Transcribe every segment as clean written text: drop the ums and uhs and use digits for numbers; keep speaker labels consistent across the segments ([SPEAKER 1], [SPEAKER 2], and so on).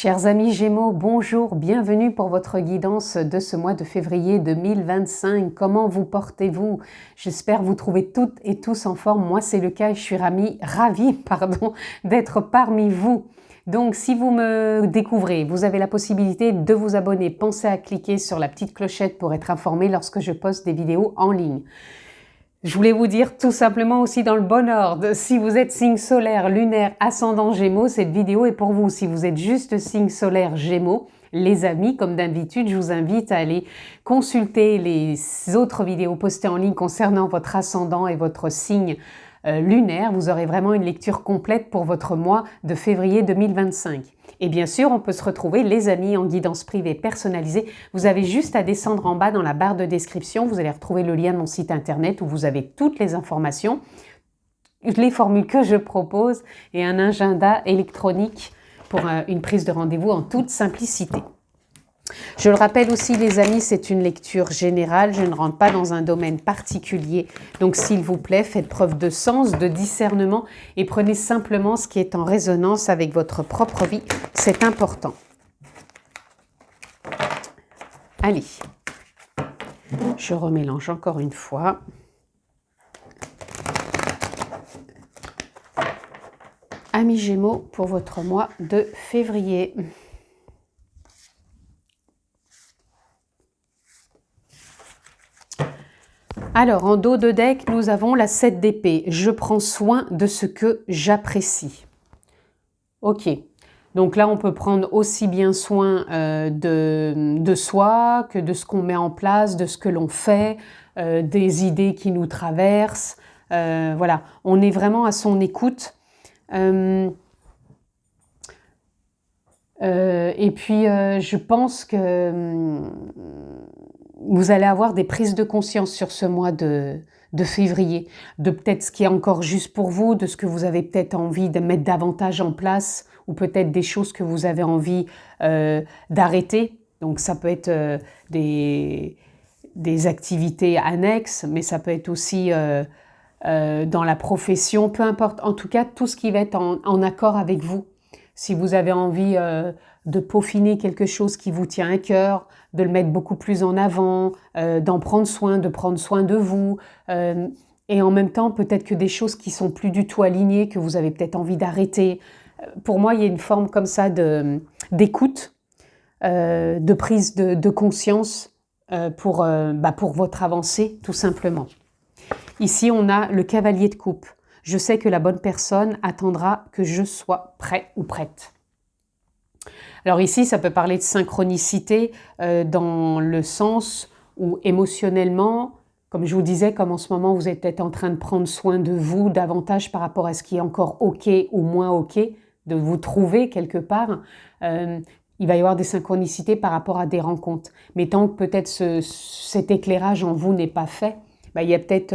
[SPEAKER 1] Chers amis Gémeaux, bonjour, bienvenue pour votre guidance de ce mois de février 2025. Comment vous portez-vous? J'espère vous trouver toutes et tous en forme. Moi, c'est le cas et je suis ravie d'être parmi vous. Donc, si vous me découvrez, vous avez la possibilité de vous abonner. Pensez à cliquer sur la petite clochette pour être informé lorsque je poste des vidéos en ligne. Je voulais vous dire tout simplement aussi dans le bon ordre, si vous êtes signe solaire, lunaire, ascendant Gémeaux, cette vidéo est pour vous. Si vous êtes juste signe solaire Gémeaux, les amis, comme d'habitude, je vous invite à aller consulter les autres vidéos postées en ligne concernant votre ascendant et votre signe lunaire. Vous aurez vraiment une lecture complète pour votre mois de février 2025. Et bien sûr, on peut se retrouver, les amis, en guidance privée personnalisée. Vous avez juste à descendre en bas dans la barre de description. Vous allez retrouver le lien de mon site internet où vous avez toutes les informations, les formules que je propose et un agenda électronique pour une prise de rendez-vous en toute simplicité. Je le rappelle aussi, les amis, c'est une lecture générale. Je ne rentre pas dans un domaine particulier. Donc, s'il vous plaît, faites preuve de sens, de discernement et prenez simplement ce qui est en résonance avec votre propre vie. C'est important. Allez, je remélange encore une fois. Amis Gémeaux, pour votre mois de février. Alors, en dos de deck, nous avons la 7 d'épée. Je prends soin de ce que j'apprécie. Ok. Donc là, on peut prendre aussi bien soin de soi que de ce qu'on met en place, de ce que l'on fait, des idées qui nous traversent. Voilà, on est vraiment à son écoute. Et puis, je pense que vous allez avoir des prises de conscience sur ce mois de février, de peut-être ce qui est encore juste pour vous, de ce que vous avez peut-être envie de mettre davantage en place, ou peut-être des choses que vous avez envie d'arrêter. Donc ça peut être des activités annexes, mais ça peut être aussi dans la profession, peu importe. En tout cas, tout ce qui va être en accord avec vous. Si vous avez envie de peaufiner quelque chose qui vous tient à cœur, de le mettre beaucoup plus en avant, d'en prendre soin, de prendre soin de vous, et en même temps peut-être que des choses qui sont plus du tout alignées, que vous avez peut-être envie d'arrêter. Pour moi, il y a une forme comme ça d'écoute, de prise de conscience pour votre avancée, tout simplement. Ici, on a le cavalier de coupe. Je sais que la bonne personne attendra que je sois prêt ou prête. Alors ici, ça peut parler de synchronicité dans le sens où émotionnellement, comme je vous disais, comme en ce moment vous êtes peut-être en train de prendre soin de vous davantage par rapport à ce qui est encore OK ou moins OK, de vous trouver quelque part, il va y avoir des synchronicités par rapport à des rencontres. Mais tant que peut-être cet éclairage en vous n'est pas fait, il y a peut-être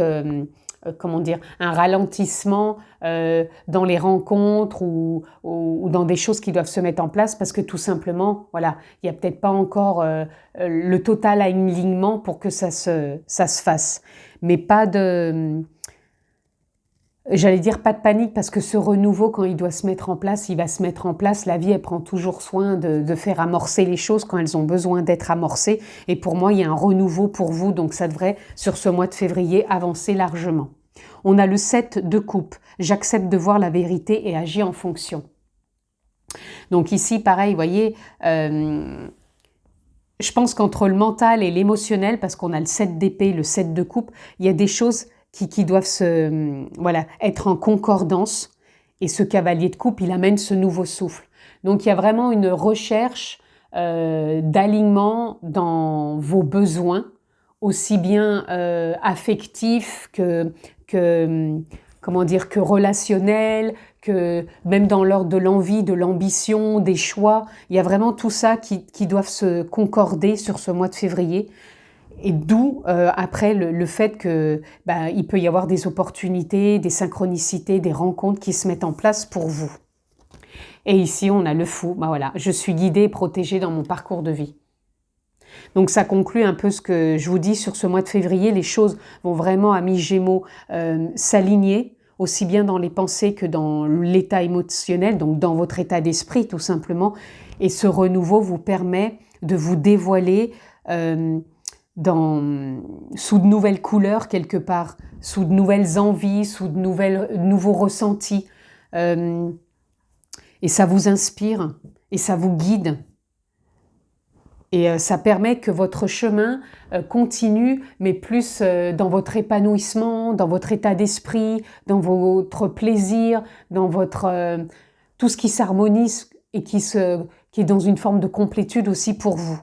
[SPEAKER 1] un ralentissement dans les rencontres ou dans des choses qui doivent se mettre en place parce que tout simplement, voilà, il n'y a peut-être pas encore le total alignement pour que ça se fasse. Mais pas de panique parce que ce renouveau, quand il doit se mettre en place, il va se mettre en place. La vie, elle prend toujours soin de faire amorcer les choses quand elles ont besoin d'être amorcées. Et pour moi, il y a un renouveau pour vous, donc ça devrait, sur ce mois de février, avancer largement. On a le 7 de coupe. J'accepte de voir la vérité et agir en fonction. Donc ici, pareil, vous voyez, je pense qu'entre le mental et l'émotionnel, parce qu'on a le 7 d'épée, le 7 de coupe, il y a des choses qui doivent être en concordance. Et ce cavalier de coupe, il amène ce nouveau souffle. Donc, il y a vraiment une recherche d'alignement dans vos besoins, aussi bien affectifs que relationnels, que même dans l'ordre de l'envie, de l'ambition, des choix. Il y a vraiment tout ça qui doivent se concorder sur ce mois de février. Et d'où après le fait que il peut y avoir des opportunités, des synchronicités, des rencontres qui se mettent en place pour vous. Et ici, on a le fou. Voilà, je suis guidée et protégée dans mon parcours de vie. Donc ça conclut un peu ce que je vous dis sur ce mois de février. Les choses vont vraiment, amis Gémeaux, s'aligner. aussi bien dans les pensées que dans l'état émotionnel, donc dans votre état d'esprit tout simplement. Et ce renouveau vous permet de vous dévoiler sous de nouvelles couleurs quelque part, sous de nouvelles envies, sous de nouveaux ressentis. Et ça vous inspire et ça vous guide. Et ça permet que votre chemin continue, mais plus dans votre épanouissement, dans votre état d'esprit, dans votre plaisir, dans votre tout ce qui s'harmonise et qui est dans une forme de complétude aussi pour vous.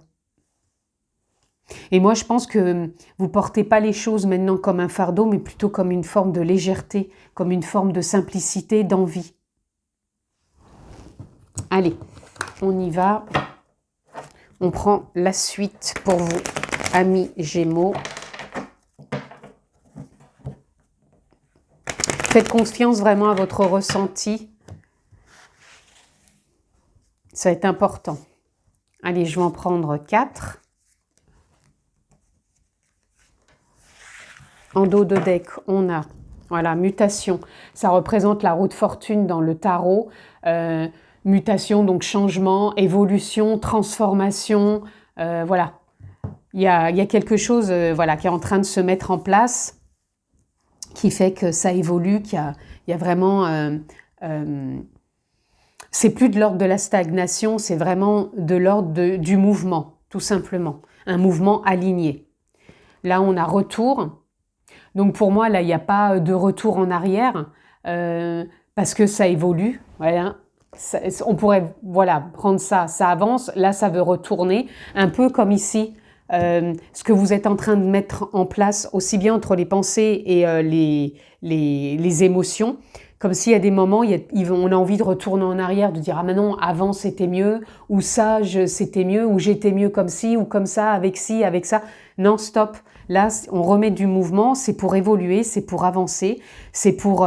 [SPEAKER 1] Et moi, je pense que vous portez pas les choses maintenant comme un fardeau, mais plutôt comme une forme de légèreté, comme une forme de simplicité, d'envie. Allez, on y va. On prend la suite pour vous, amis Gémeaux. Faites confiance vraiment à votre ressenti. Ça va être important. Allez, je vais en prendre 4. En dos de deck, on a, voilà, mutation. Ça représente la roue de fortune dans le tarot. Mutation, donc changement, évolution, transformation. Voilà. Il y a quelque chose voilà, qui est en train de se mettre en place, qui fait que ça évolue, qu'il y a vraiment... c'est plus de l'ordre de la stagnation, c'est vraiment de l'ordre du mouvement, tout simplement. Un mouvement aligné. Là, on a retour. Donc pour moi, là, il n'y a pas de retour en arrière, parce que ça évolue. Voilà. On pourrait voilà, prendre ça, ça avance, là ça veut retourner, un peu comme ici, ce que vous êtes en train de mettre en place, aussi bien entre les pensées et les émotions, comme s'il y a des moments, on a envie de retourner en arrière, de dire « Ah mais non, avant c'était mieux », ou « ça, c'était mieux », ou « j'étais mieux comme ci », ou comme ça, avec ci, avec ça. Non, stop. Là, on remet du mouvement, c'est pour évoluer, c'est pour avancer, c'est pour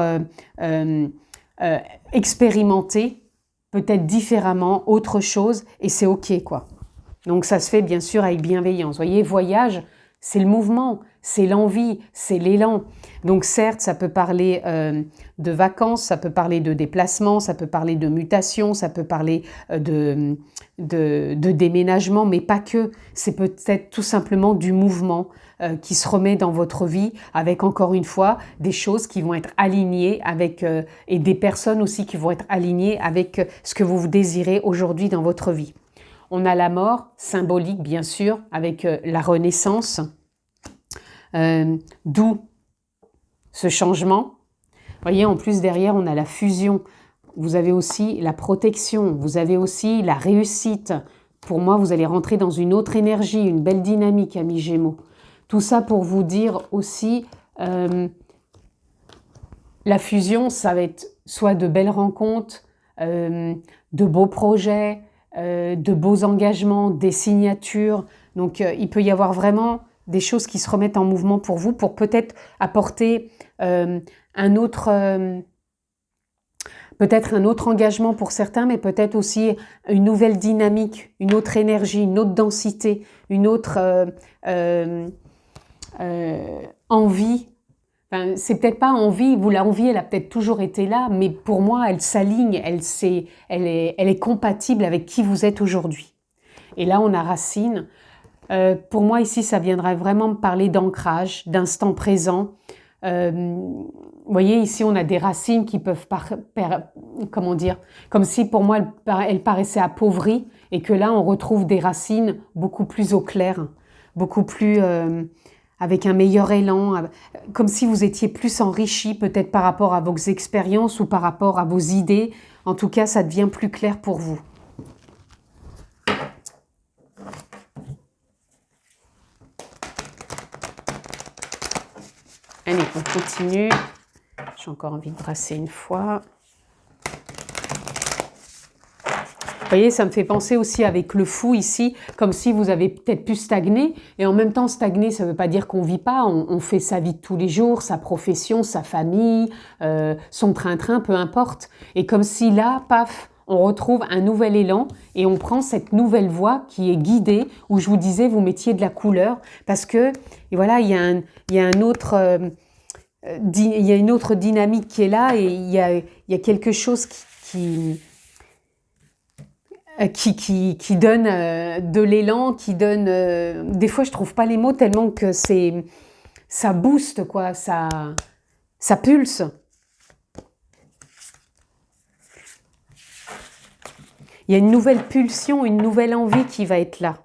[SPEAKER 1] expérimenter, peut-être différemment, autre chose, et c'est ok, quoi. Donc ça se fait bien sûr avec bienveillance. Vous voyez, voyage, c'est le mouvement, c'est l'envie, c'est l'élan. Donc certes, ça peut parler de vacances, ça peut parler de déplacement, ça peut parler de mutation, ça peut parler de déménagement, mais pas que. C'est peut-être tout simplement du mouvement qui se remet dans votre vie avec, encore une fois, des choses qui vont être alignées avec, et des personnes aussi qui vont être alignées avec ce que vous désirez aujourd'hui dans votre vie. On a la mort, symbolique bien sûr, avec la renaissance, d'où ce changement. Vous voyez, en plus derrière, on a la fusion. Vous avez aussi la protection, vous avez aussi la réussite. Pour moi, vous allez rentrer dans une autre énergie, une belle dynamique, amis Gémeaux. Tout ça pour vous dire aussi, la fusion, ça va être soit de belles rencontres, de beaux projets, de beaux engagements, des signatures. Donc, il peut y avoir vraiment des choses qui se remettent en mouvement pour vous, pour peut-être apporter peut-être un autre engagement pour certains, mais peut-être aussi une nouvelle dynamique, une autre énergie, une autre densité, une autre envie. Enfin, c'est peut-être pas envie, l'envie, elle a peut-être toujours été là, mais pour moi, elle s'aligne, elle est compatible avec qui vous êtes aujourd'hui. Et là, on a racine. Pour moi, ici, ça viendrait vraiment me parler d'ancrage, d'instant présent. Vous voyez, ici, on a des racines qui peuvent, comment dire, comme si pour moi, elles paraissaient appauvries, et que là, on retrouve des racines beaucoup plus au clair, beaucoup plus... avec un meilleur élan, comme si vous étiez plus enrichi peut-être par rapport à vos expériences ou par rapport à vos idées. En tout cas, ça devient plus clair pour vous. Allez, on continue. J'ai encore envie de brasser une fois. Vous voyez, ça me fait penser aussi avec le fou ici, comme si vous avez peut-être pu stagner. Et en même temps, stagner, ça ne veut pas dire qu'on ne vit pas. On fait sa vie de tous les jours, sa profession, sa famille, son train-train, peu importe. Et comme si là, paf, on retrouve un nouvel élan et on prend cette nouvelle voie qui est guidée, où je vous disais, vous mettiez de la couleur. Parce que, et voilà, il y a un autre... il y a une autre dynamique qui est là et il y a quelque chose qui donne de l'élan, qui donne... des fois, je trouve pas les mots tellement que ça booste, quoi, ça pulse. Il y a une nouvelle pulsion, une nouvelle envie qui va être là.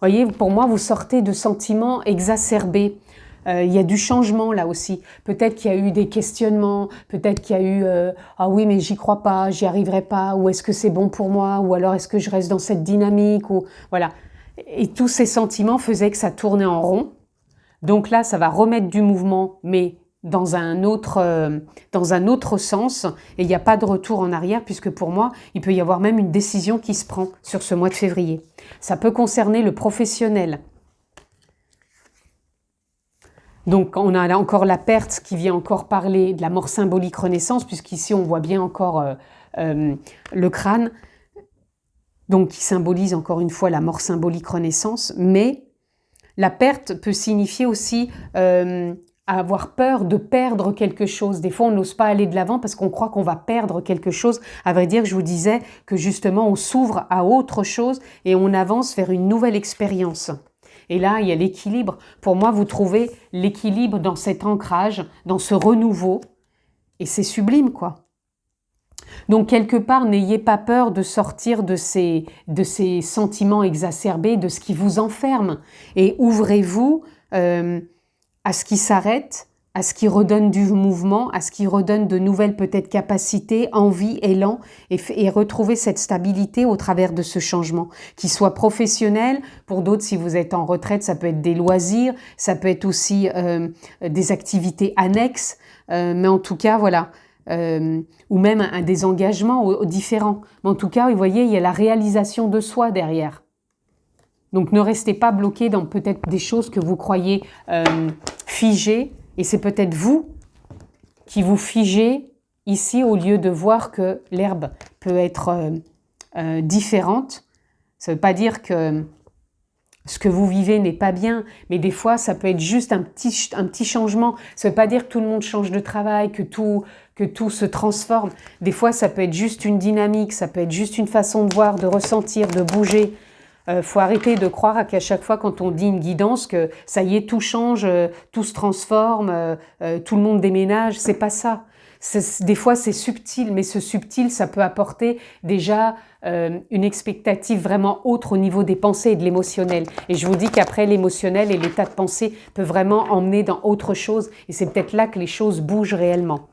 [SPEAKER 1] Vous voyez, pour moi, vous sortez de sentiments exacerbés. Il y a du changement là aussi. Peut-être qu'il y a eu des questionnements, peut-être qu'il y a eu ah oui, mais j'y crois pas, j'y arriverai pas, ou est-ce que c'est bon pour moi, ou alors est-ce que je reste dans cette dynamique, ou voilà. Et tous ces sentiments faisaient que ça tournait en rond. Donc là, ça va remettre du mouvement, mais dans un autre sens, et il n'y a pas de retour en arrière, puisque pour moi, il peut y avoir même une décision qui se prend sur ce mois de février. Ça peut concerner le professionnel. Donc on a là encore la perte qui vient encore parler de la mort symbolique renaissance, puisqu'ici on voit bien encore le crâne, donc qui symbolise encore une fois la mort symbolique renaissance, mais la perte peut signifier aussi avoir peur de perdre quelque chose. Des fois, on n'ose pas aller de l'avant parce qu'on croit qu'on va perdre quelque chose. À vrai dire, je vous disais que justement, on s'ouvre à autre chose et on avance vers une nouvelle expérience. Et là, il y a l'équilibre. Pour moi, vous trouvez l'équilibre dans cet ancrage, dans ce renouveau. Et c'est sublime, quoi. Donc, quelque part, n'ayez pas peur de sortir de ces sentiments exacerbés, de ce qui vous enferme. Et ouvrez-vous à ce qui s'arrête, à ce qui redonne du mouvement, à ce qui redonne de nouvelles peut-être capacités, envie, élan, et retrouver cette stabilité au travers de ce changement, qui soit professionnel. Pour d'autres, si vous êtes en retraite, ça peut être des loisirs, ça peut être aussi des activités annexes, mais en tout cas, voilà, ou même des engagements différents. Mais en tout cas, vous voyez, il y a la réalisation de soi derrière. Donc ne restez pas bloqué dans peut-être des choses que vous croyez figées, et c'est peut-être vous qui vous figez ici au lieu de voir que l'herbe peut être différente. Ça ne veut pas dire que ce que vous vivez n'est pas bien, mais des fois ça peut être juste un petit changement. Ça ne veut pas dire que tout le monde change de travail, que tout se transforme. Des fois ça peut être juste une dynamique, ça peut être juste une façon de voir, de ressentir, de bouger. Faut arrêter de croire qu'à chaque fois quand on dit une guidance que ça y est, tout change, tout se transforme, tout le monde déménage. C'est pas ça. Des fois c'est subtil, mais ce subtil ça peut apporter déjà une expectative vraiment autre au niveau des pensées et de l'émotionnel. Et je vous dis qu'après l'émotionnel et l'état de pensée peut vraiment emmener dans autre chose, et c'est peut-être là que les choses bougent réellement.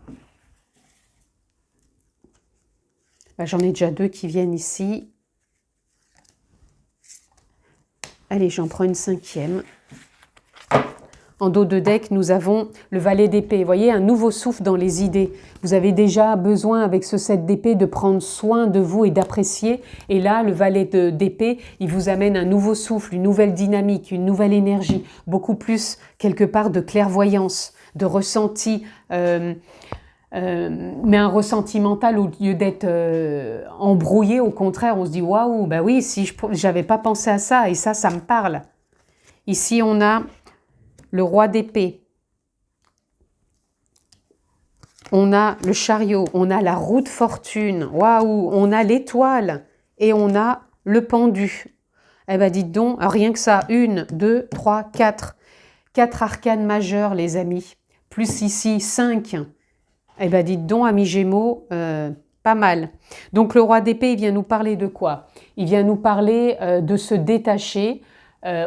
[SPEAKER 1] J'en ai déjà 2 qui viennent ici. Allez, j'en prends une 5e. En dos de deck, nous avons le valet d'épée. Vous voyez, un nouveau souffle dans les idées. Vous avez déjà besoin, avec ce 7 d'épée, de prendre soin de vous et d'apprécier. Et là, le valet d'épée, il vous amène un nouveau souffle, une nouvelle dynamique, une nouvelle énergie. Beaucoup plus, quelque part, de clairvoyance, de ressenti. Mais un ressenti mental, au lieu d'être embrouillé, au contraire, on se dit « Waouh, bah oui, si j'avais pas pensé à ça, et ça me parle. » Ici, on a le roi d'épée. On a le chariot, on a la roue de fortune, waouh, on a l'étoile et on a le pendu. Eh bien, dites donc, rien que ça, 1, 2, 3, 4. 4 arcanes majeurs, les amis. Plus ici, 5. Eh bien, dites donc, amis Gémeaux, pas mal. Donc, le roi d'épée, il vient nous parler de quoi? Il vient nous parler de se détacher,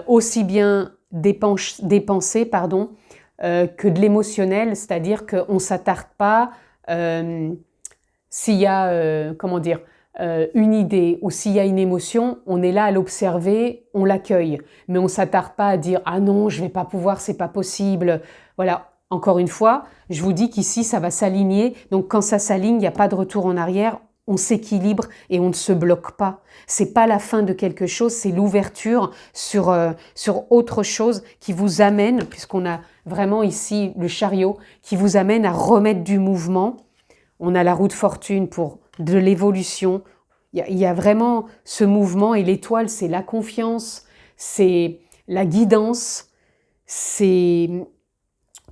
[SPEAKER 1] aussi bien des pensées, que de l'émotionnel, c'est-à-dire qu'on ne s'attarde pas s'il y a, une idée ou s'il y a une émotion, on est là à l'observer, on l'accueille. Mais on ne s'attarde pas à dire « Ah non, je ne vais pas pouvoir, c'est pas possible ». Voilà. Encore une fois, je vous dis qu'ici, ça va s'aligner. Donc, quand ça s'aligne, il n'y a pas de retour en arrière. On s'équilibre et on ne se bloque pas. C'est pas la fin de quelque chose, c'est l'ouverture sur autre chose qui vous amène, puisqu'on a vraiment ici le chariot, qui vous amène à remettre du mouvement. On a la roue de fortune pour de l'évolution. Il y a vraiment ce mouvement, et l'étoile, c'est la confiance, c'est la guidance, c'est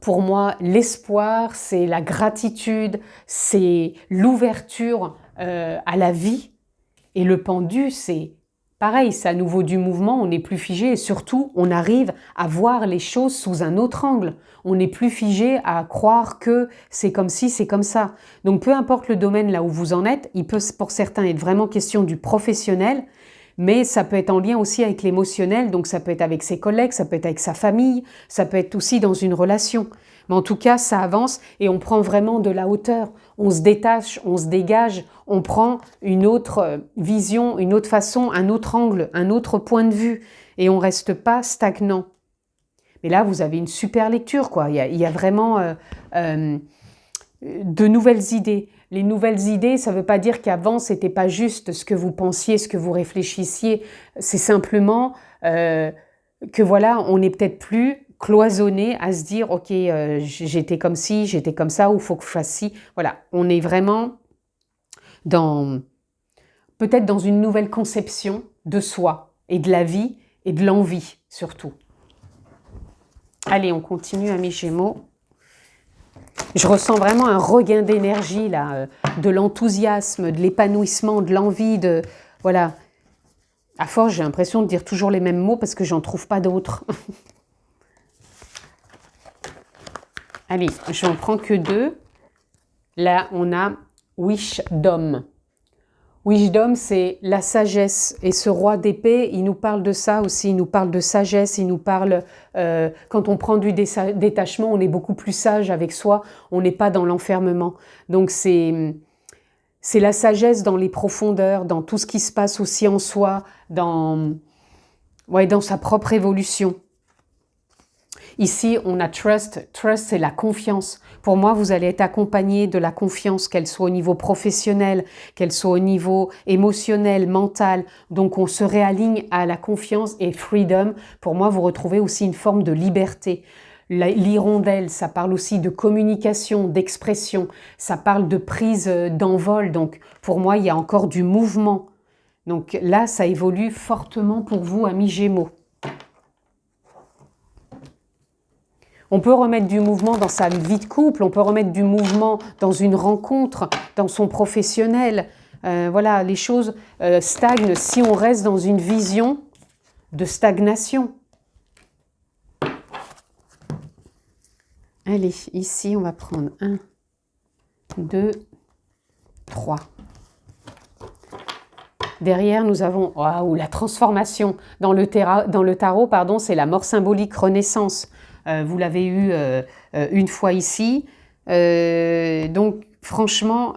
[SPEAKER 1] pour moi, l'espoir, c'est la gratitude, c'est l'ouverture à la vie. Et le pendu, c'est pareil, c'est à nouveau du mouvement, on n'est plus figé et surtout, on arrive à voir les choses sous un autre angle. On n'est plus figé à croire que c'est comme ci, c'est comme ça. Donc, peu importe le domaine là où vous en êtes, il peut pour certains être vraiment question du professionnel, mais ça peut être en lien aussi avec l'émotionnel, donc ça peut être avec ses collègues, ça peut être avec sa famille, ça peut être aussi dans une relation. Mais en tout cas, ça avance et on prend vraiment de la hauteur. On se détache, on se dégage, on prend une autre vision, une autre façon, un autre angle, un autre point de vue et on ne reste pas stagnant. Mais là, vous avez une super lecture, quoi. Il y a vraiment de nouvelles idées. Les nouvelles idées, ça ne veut pas dire qu'avant, ce n'était pas juste ce que vous pensiez, ce que vous réfléchissiez. C'est simplement que voilà, on n'est peut-être plus cloisonné à se dire « Ok, j'étais comme ci, j'étais comme ça, ou il faut que je fasse ci. » Voilà, on est vraiment peut-être dans une nouvelle conception de soi et de la vie et de l'envie surtout. Allez, on continue, amis Gémeaux. Je ressens vraiment un regain d'énergie là, de l'enthousiasme, de l'épanouissement, de l'envie, de voilà. À force, j'ai l'impression de dire toujours les mêmes mots parce que j'en trouve pas d'autres. Allez, je n'en prends que 2. Là, on a Wisdom. Wisdom, c'est la sagesse. Et ce roi d'épée, il nous parle de ça aussi. Il nous parle de sagesse. Il nous parle, quand on prend du détachement, on est beaucoup plus sage avec soi. On n'est pas dans l'enfermement. Donc, c'est la sagesse dans les profondeurs, dans tout ce qui se passe aussi en soi, dans sa propre évolution. Ici, on a trust. Trust, c'est la confiance. Pour moi, vous allez être accompagné de la confiance, qu'elle soit au niveau professionnel, qu'elle soit au niveau émotionnel, mental. Donc, on se réaligne à la confiance et freedom. Pour moi, vous retrouvez aussi une forme de liberté. L'hirondelle, ça parle aussi de communication, d'expression. Ça parle de prise d'envol. Donc, pour moi, il y a encore du mouvement. Donc là, ça évolue fortement pour vous, amis Gémeaux. On peut remettre du mouvement dans sa vie de couple, on peut remettre du mouvement dans une rencontre, dans son professionnel. Voilà, les choses stagnent si on reste dans une vision de stagnation. Allez, ici, on va prendre 1, 2, 3. Derrière, nous avons la transformation. Dans le tarot, pardon, c'est la mort symbolique, renaissance. Vous l'avez eu une fois ici. Donc, franchement,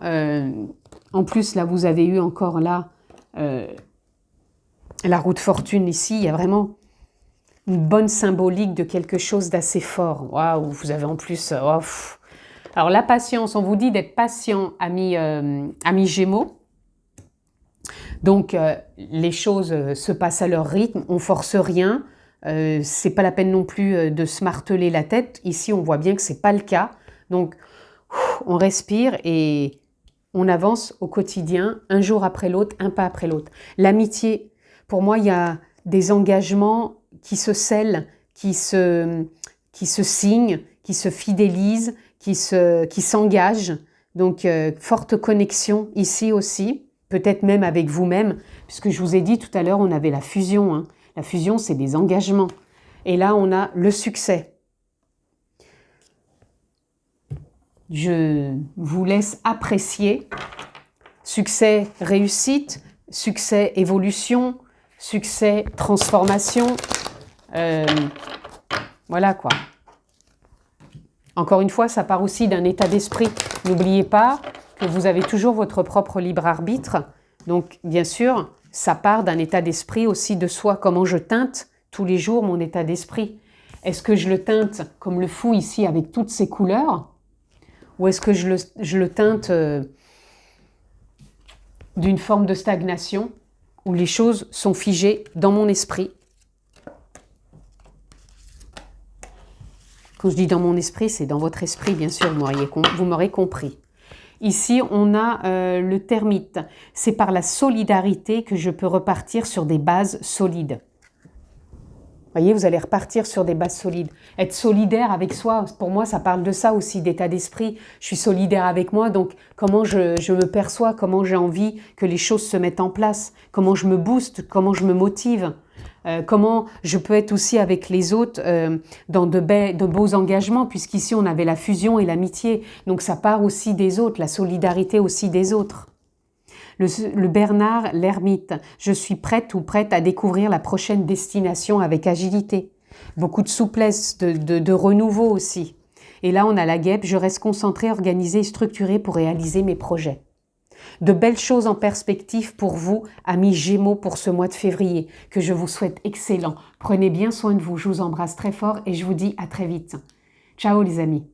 [SPEAKER 1] en plus, là, vous avez eu encore là la roue de fortune ici. Il y a vraiment une bonne symbolique de quelque chose d'assez fort. Waouh, vous avez en plus... Alors, la patience, on vous dit d'être patient, amis Gémeaux. Donc, les choses se passent à leur rythme, on force rien. C'est pas la peine non plus de se marteler la tête. Ici, on voit bien que c'est pas le cas. Donc, on respire et on avance au quotidien, un jour après l'autre, un pas après l'autre. L'amitié, pour moi, il y a des engagements qui se scellent, qui se signent, qui se fidélisent, qui s'engagent. Donc, forte connexion ici aussi, peut-être même avec vous-même, puisque je vous ai dit tout à l'heure, on avait la fusion, hein. La fusion, c'est des engagements. Et là, on a le succès. Je vous laisse apprécier. Succès, réussite, succès, évolution, succès, transformation. Voilà quoi. Encore une fois, ça part aussi d'un état d'esprit. N'oubliez pas que vous avez toujours votre propre libre arbitre. Donc, bien sûr, ça part d'un état d'esprit aussi de soi. Comment je teinte tous les jours mon état d'esprit? Est-ce que je le teinte comme le fou ici avec toutes ces couleurs? Ou est-ce que je le teinte d'une forme de stagnation où les choses sont figées dans mon esprit? Quand je dis dans mon esprit, c'est dans votre esprit, bien sûr, vous m'aurez compris. Ici, on a le termite. C'est par la solidarité que je peux repartir sur des bases solides. Voyez, vous allez repartir sur des bases solides. Être solidaire avec soi, pour moi, ça parle de ça aussi, d'état d'esprit. Je suis solidaire avec moi, donc comment je me perçois, comment j'ai envie que les choses se mettent en place, comment je me booste, comment je me motive, comment je peux être aussi avec les autres dans de beaux engagements, puisqu'ici, on avait la fusion et l'amitié. Donc, ça part aussi des autres, la solidarité aussi des autres. Le Bernard, l'ermite, je suis prête ou prête à découvrir la prochaine destination avec agilité. Beaucoup de souplesse, de renouveau aussi. Et là, on a la guêpe, je reste concentrée, organisée et structurée pour réaliser mes projets. De belles choses en perspective pour vous, amis Gémeaux, pour ce mois de février, que je vous souhaite excellent. Prenez bien soin de vous, je vous embrasse très fort et je vous dis à très vite. Ciao les amis.